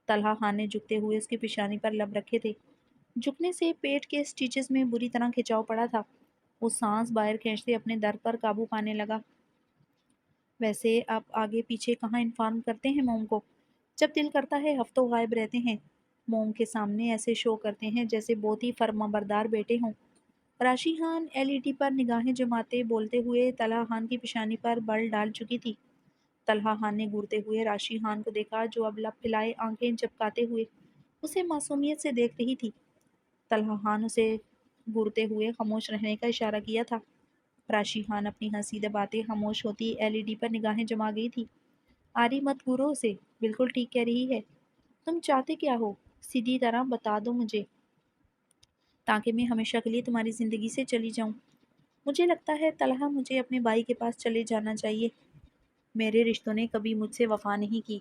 طلحہ خان نے جھکتے ہوئے اس کی پیشانی پر لب رکھے تھے۔ جھکنے سے پیٹ کے سٹیچز میں بری طرح کھچاؤ پڑا تھا۔ وہ سانس باہر کھینچتے اپنے درد پر قابو پانے لگا۔ ویسے آپ آگے پیچھے کہاں انفارم کرتے ہیں موم کو؟ جب دل کرتا ہے ہفتوں غائب رہتے ہیں۔ موم کے سامنے ایسے شو کرتے ہیں جیسے بہت ہی فرمانبردار بیٹے ہوں۔ راشی خان LED پر نگاہیں جماتے بولتے ہوئے طلحہ خان کی پیشانی پر بل ڈال چکی تھی۔ طلحہ خان نے گھورتے ہوئے راشی خان کو دیکھا جو اب لب پھیلائے آنکھیں چپکاتے ہوئے اسے معصومیت سے دیکھ رہی تھی۔ طلحہ خان اسے گھورتے ہوئے خاموش رہنے کا اشارہ کیا تھا۔ راشی خان اپنی ہنسی دباتے خاموش ہوتی LED پر نگاہیں جما گئی تھی۔ آری مت گھورو اسے، بالکل ٹھیک کہہ رہی ہے۔ تم چاہتے کیا ہو؟ سیدھی طرح بتا دو مجھے تاکہ میں ہمیشہ کے لیے تمہاری زندگی سے چلی جاؤں۔ مجھے لگتا ہے طلحہ مجھے اپنے بھائی کے پاس چلے جانا چاہیے۔ میرے رشتوں نے کبھی مجھ سے وفا نہیں کی،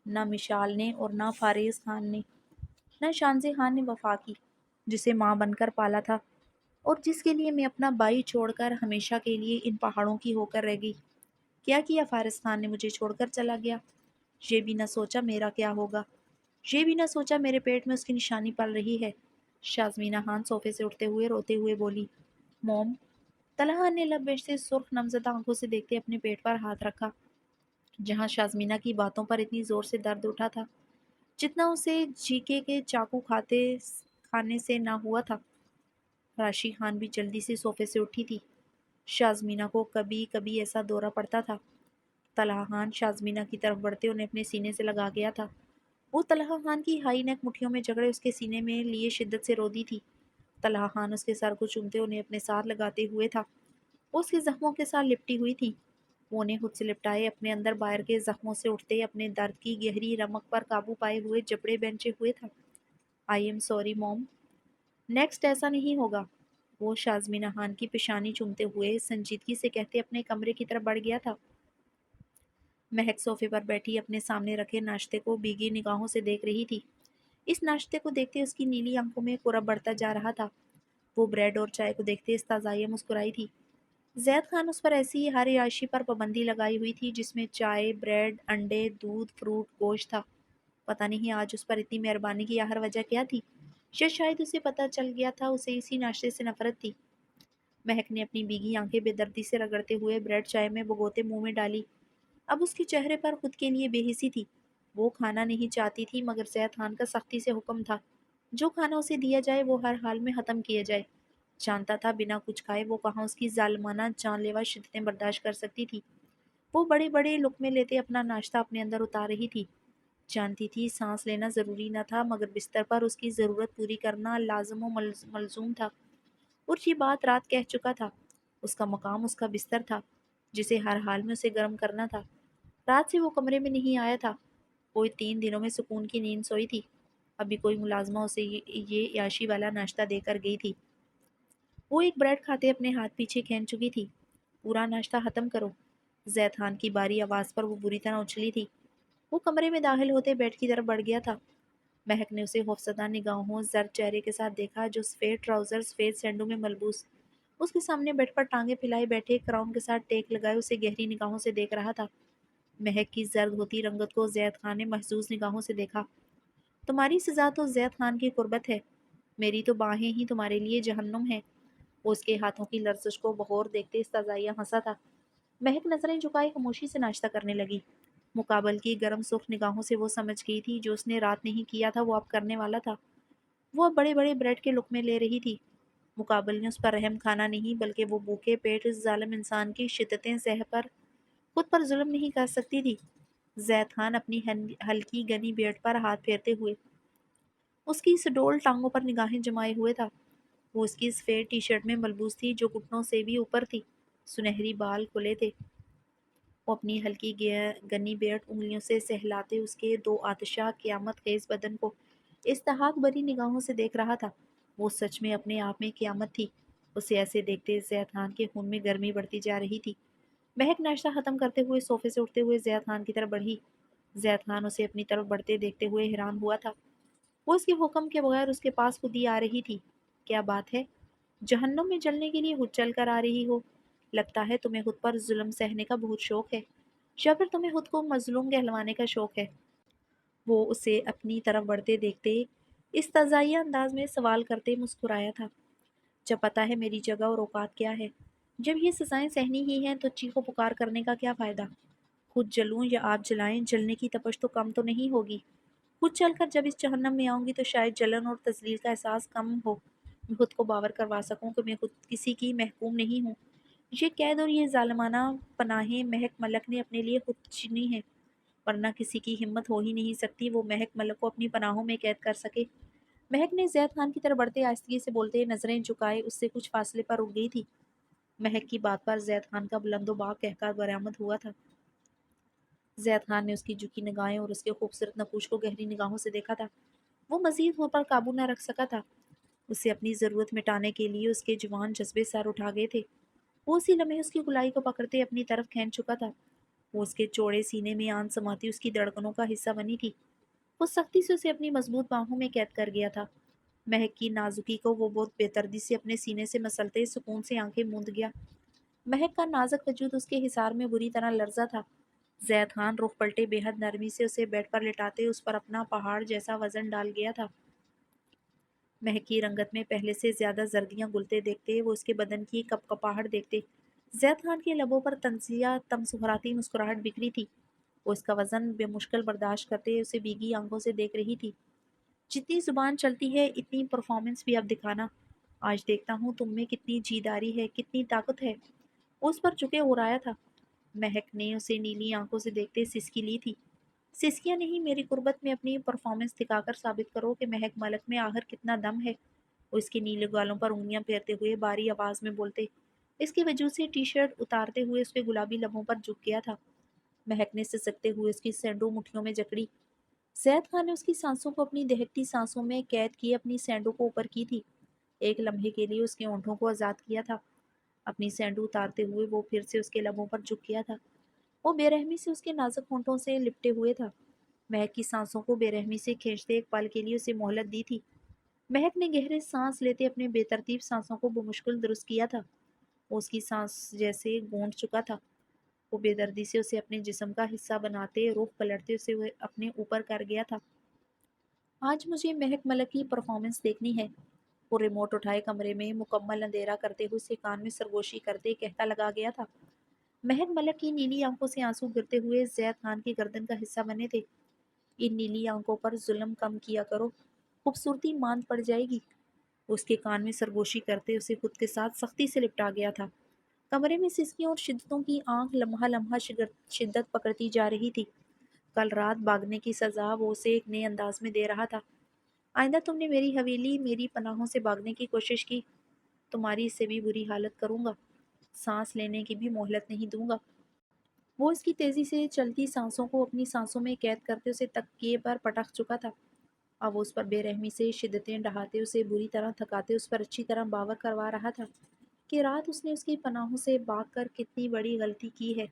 نہ مشال نے اور نہ فارز خان نے، نہ شانزے خان نے وفا کی، جسے ماں بن کر پالا تھا اور جس کے لیے میں اپنا بھائی چھوڑ کر ہمیشہ کے لیے ان پہاڑوں کی ہو کر رہ گئی۔ کیا فارز خان نے مجھے چھوڑ کر چلا گیا؟ یہ بھی نہ سوچا میرا کیا ہوگا، یہ بھی نہ سوچا میرے پیٹ میں اس کی نشانی پل رہی ہے۔ شازمینہ خان صوفے سے اٹھتے ہوئے روتے ہوئے بولی۔ موم۔ طلحہ نے لب بیچ سے سرخ نمزدہ آنکھوں سے دیکھتے اپنے پیٹ پر ہاتھ رکھا جہاں شازمینہ کی باتوں پر اتنی زور سے درد اٹھا تھا جتنا اسے جھیکے کے چاقو کھانے سے نہ ہوا تھا۔ راشی خان بھی جلدی سے صوفے سے اٹھی تھی۔ شازمینہ کو کبھی کبھی ایسا دورہ پڑتا تھا۔ طلحہ خان شازمینہ کی طرف بڑھتے انہیں اپنے سینے سے لگا گیا تھا۔ وہ طلحہ خان کی ہائی نیک مٹھیوں میں جکڑے اس کے سینے میں لیے شدت سے رو دی تھی۔ طلحہ خان اس کے سر کو چومتے انہیں اپنے ساتھ لگاتے ہوئے تھا۔ وہ اس کے زخموں کے ساتھ لپٹی ہوئی تھی۔ وہ انہیں خود سے لپٹائے اپنے اندر باہر کے زخموں سے اٹھتے اپنے درد کی گہری رمق پر قابو پائے ہوئے جبڑے بینچے ہوئے تھا۔ I am sorry mom, next ایسا نہیں ہوگا۔ وہ شازمینہ خان کی پیشانی چومتے ہوئے سنجیدگی سے کہتے اپنے کمرے کی طرف بڑھ گیا تھا۔ مہک صوفے پر بیٹھی اپنے سامنے رکھے ناشتے کو بھیگی نگاہوں سے دیکھ رہی تھی۔ اس ناشتے کو دیکھتے اس کی نیلی آنکھوں میں کرب بڑھتا جا رہا تھا۔ وہ بریڈ اور چائے کو دیکھتے استازیہ مسکرائی تھی۔ زید خان اس پر ایسی ہر عیاشی پر پابندی لگائی ہوئی تھی جس میں چائے، بریڈ، انڈے، دودھ، فروٹ، گوشت تھا۔ پتہ نہیں آج اس پر اتنی مہربانی کی آخر وجہ کیا تھی، یا شاید اسے پتہ چل گیا تھا اسے اسی ناشتے سے نفرت تھی۔ مہک نے اپنی بھیگی آنکھیں بے دردی سے رگڑتے ہوئے بریڈ چائے میں بھگوتے منہ میں ڈالی۔ اب اس کے چہرے پر خود کے لیے بے حسی تھی۔ وہ کھانا نہیں چاہتی تھی مگر زید خان کا سختی سے حکم تھا جو کھانا اسے دیا جائے وہ ہر حال میں ختم کیا جائے۔ جانتا تھا بنا کچھ کھائے وہ کہاں اس کی ظالمانہ جان لیوا شدتیں برداشت کر سکتی تھی۔ وہ بڑے بڑے لقمے لیتے اپنا ناشتہ اپنے اندر اتار رہی تھی۔ جانتی تھی سانس لینا ضروری نہ تھا مگر بستر پر اس کی ضرورت پوری کرنا لازم و ملزوم تھا، اور یہ بات رات کہہ چکا تھا۔ اس کا مقام اس کا بستر تھا جسے ہر حال میں اسے گرم کرنا تھا۔ رات سے وہ کمرے میں نہیں آیا تھا۔ کوئی 3 دنوں میں سکون کی نیند سوئی تھی۔ ابھی کوئی ملازمہ اسے یہ عیاشی والا ناشتہ دے کر گئی تھی۔ وہ ایک بریڈ کھاتے اپنے ہاتھ پیچھے کھینچ چکی تھی۔ پورا ناشتہ ختم کرو۔ زید خان کی باری آواز پر وہ بری طرح اچھلی تھی۔ وہ کمرے میں داخل ہوتے بیڈ کی طرف بڑھ گیا تھا۔ مہک نے اسے خوفزدہ نگاہوں زرد چہرے کے ساتھ دیکھا جو سفید ٹراؤزر سفید سینڈو میں ملبوس اس کے سامنے بیڈ پر ٹانگیں پھیلائے بیٹھے کراؤن کے ساتھ ٹیک لگائے اسے گہری نگاہوں سے دیکھ رہا تھا۔ مہک کی زرد ہوتی رنگت کو زید خان نے محظوظ نگاہوں سے دیکھا۔ تمہاری سزا تو زید خان کی قربت ہے، میری تو باہیں ہی تمہارے لیے جہنم ہے۔ وہ اس کے ہاتھوں کی لرزش کو بغور دیکھتے استہزائیہ ہنسا تھا۔ مہک نظریں جھکائے خاموشی سے ناشتہ کرنے لگی۔ مقابل کی گرم سرخ نگاہوں سے وہ سمجھ گئی تھی جو اس نے رات نہیں کیا تھا وہ اب کرنے والا تھا۔ وہ اب بڑے بڑے بریڈ کے لقمے لے رہی تھی۔ مقابل نے اس پر رحم کھانا نہیں بلکہ وہ بھوکے پیٹ اس ظالم انسان کی شدتیں سہ پر خود پر ظلم نہیں کر سکتی تھی۔ زید خان اپنی ہلکی گنی بیٹ پر ہاتھ پھیرتے ہوئے اس کی سڈول ٹانگوں پر نگاہیں جمائے ہوئے تھا۔ وہ اس کی سفید ٹی شرٹ میں ملبوس تھی جو گھٹنوں سے بھی اوپر تھی، سنہری بال کھلے تھے۔ وہ اپنی ہلکی گنی بیٹ انگلیوں سے سہلاتے اس کے دو آتشہ قیامت خیز بدن کو استحقاق بری نگاہوں سے دیکھ رہا تھا۔ وہ سچ میں اپنے آپ میں قیامت تھی۔ اسے ایسے دیکھتے زید خان کے خون میں گرمی بڑھتی جا رہی تھی۔ مہک ناشتہ ختم کرتے ہوئے صوفے سے اٹھتے ہوئے زید خان کی طرف بڑھی۔ زید خان اسے اپنی طرف بڑھتے دیکھتے ہوئے حیران ہوا تھا۔ وہ اس کے حکم کے بغیر اس کے پاس خود ہی آ رہی تھی۔ کیا بات ہے؟ جہنم میں جلنے کے لیے خود چل کر آ رہی ہو؟ لگتا ہے تمہیں خود پر ظلم سہنے کا بہت شوق ہے، یا پھر تمہیں خود کو مظلوم کہلوانے کا شوق ہے؟ وہ اسے اپنی طرف بڑھتے دیکھتے استہزائیہ انداز میں سوال کرتے مسکرایا تھا۔ جب پتا ہے میری جگہ اور اوقات کیا ہے، جب یہ سزائیں سہنی ہی ہیں تو چیخ و پکار کرنے کا کیا فائدہ؟ خود جلوں یا آپ جلائیں، جلنے کی تپش تو کم تو نہیں ہوگی۔ خود چل کر جب اس جہنم میں آؤں گی تو شاید جلن اور تذلیل کا احساس کم ہو، میں خود کو باور کروا سکوں کہ میں خود کسی کی محکوم نہیں ہوں۔ یہ قید اور یہ ظالمانہ پناہیں مہک ملک نے اپنے لیے خود چنی ہیں، ورنہ کسی کی ہمت ہو ہی نہیں سکتی وہ مہک ملک کو اپنی پناہوں میں قید کر سکے۔ مہک نے زید خان کی طرف بڑھتے آہستگی سے بولتے نظریں جھکائے اس سے کچھ فاصلے پر رک گئی تھی۔ مہک کی بات پر زید خان کا بلند و باق کہکا برآمد ہوا تھا۔ زید خان نے اس کی جھکی نگاہیں اور اس کے خوبصورت نقوش کو گہری نگاہوں سے دیکھا تھا۔ وہ مزید ہو پر قابو نہ رکھ سکا تھا۔ اسے اپنی ضرورت مٹانے کے لیے اس کے جوان جذبے سر اٹھا گئے تھے۔ وہ اسی لمحے اس کی گلائی کو پکڑتے اپنی طرف کھینچ چکا تھا۔ وہ اس کے چوڑے سینے میں آن سماتی اس کی دھڑکنوں کا حصہ بنی تھی۔ وہ سختی سے اسے اپنی مضبوط باہوں میں قید کر گیا تھا۔ مہک کی نازکی کو وہ بہت بے دردی سے اپنے سینے سے مسلتے سکون سے آنکھیں موند گیا۔ مہک کا نازک وجود اس کے حصار میں بری طرح لرزا تھا۔ زید خان رخ پلٹے بے حد نرمی سے اسے بیڈ پر لٹاتے اس پر اپنا پہاڑ جیسا وزن ڈال گیا تھا۔ مہک کی رنگت میں پہلے سے زیادہ زردیاں گلتے دیکھتے وہ اس کے بدن کی کپ کپاہٹ دیکھتے۔ زید خان کے لبوں پر طنزیہ تمسخراتی مسکراہٹ بکھری تھی۔ وہ اس کا وزن بے مشکل برداشت کرتے اسے بھیگی آنکھوں سے دیکھ رہی تھی۔ جتنی زبان چلتی ہے اتنی پرفارمنس بھی اب دکھانا۔ آج دیکھتا ہوں تم میں کتنی جیداری ہے، کتنی طاقت ہے۔ وہ اس پر جھکے ہو رہا تھا۔ مہک نے اسے نیلی آنکھوں سے دیکھتے سسکی لی تھی۔ سسکیاں نہیں، میری قربت میں اپنی پرفارمنس دکھا کر ثابت کرو کہ مہک ملک میں آخر کتنا دم ہے۔ وہ اس کے نیلے گالوں پر انگلیاں پھیرتے ہوئے باری آواز میں بولتے اس کے وجود سے ٹی شرٹ اتارتے ہوئے اس کے گلابی لبوں پر جھک گیا تھا۔ مہک نے سسکتے ہوئے اس کی سینڈو مٹھیوں میں جکڑی۔ زید خان نے اس کی سانسوں کو اپنی دہکتی سانسوں میں قید کیے اپنی سینڈو کو اوپر کی تھی۔ ایک لمحے کے لیے اس کے ہونٹوں کو آزاد کیا تھا۔ اپنی سینڈو اتارتے ہوئے وہ پھر سے اس کے لبوں پر جھک گیا تھا۔ وہ بے رحمی سے اس کے نازک ہونٹوں سے لپٹے ہوئے تھا۔ مہک کی سانسوں کو بے رحمی سے کھینچتے ایک پل کے لیے اسے مہلت دی تھی۔ مہک نے گہرے سانس لیتے اپنے بے ترتیب سانسوں کو بمشکل درست کیا تھا۔ وہ اس کی سانس جیسے گونج چکا تھا۔ وہ بے دردی سے اسے اپنے جسم کا حصہ بناتے رخ پلٹتے اسے اپنے اوپر کر گیا تھا۔ آج مجھے مہک ملک کی پرفارمنس دیکھنی ہے۔ وہ ریموٹ اٹھائے کمرے میں مکمل اندھیرا کرتے ہوئے اسے کان میں سرگوشی کرتے کہتا لگا گیا تھا۔ مہک ملک کی نیلی آنکھوں سے آنسو گرتے ہوئے زید خان کی گردن کا حصہ بنے تھے۔ ان نیلی آنکھوں پر ظلم کم کیا کرو، خوبصورتی ماند پڑ جائے گی۔ اس کے کان میں سرگوشی کرتے اسے خود کے ساتھ سختی سے لپٹا گیا تھا۔ کمرے میں سسکیوں اور شدتوں کی آنکھ لمحہ لمحہ شدت پکڑتی جا رہی تھی۔ کل رات بھاگنے کی سزا وہ اسے ایک نئے انداز میں دے رہا تھا۔ آئندہ تم نے میری حویلی، میری پناہوں سے بھاگنے کی کوشش کی، تمہاری اس سے بھی بری حالت کروں گا، سانس لینے کی بھی مہلت نہیں دوں گا۔ وہ اس کی تیزی سے چلتی سانسوں کو اپنی سانسوں میں قید کرتے اسے تکیے پر پٹک چکا تھا۔ اب وہ اس پر بے رحمی سے شدتیں ڈھاتے اسے بری طرح تھکاتے اس پر اچھی طرح باور کروا رہا تھا کہ رات اس نے اس کی پناہوں سے بھاگ کر کتنی بڑی غلطی کی ہے۔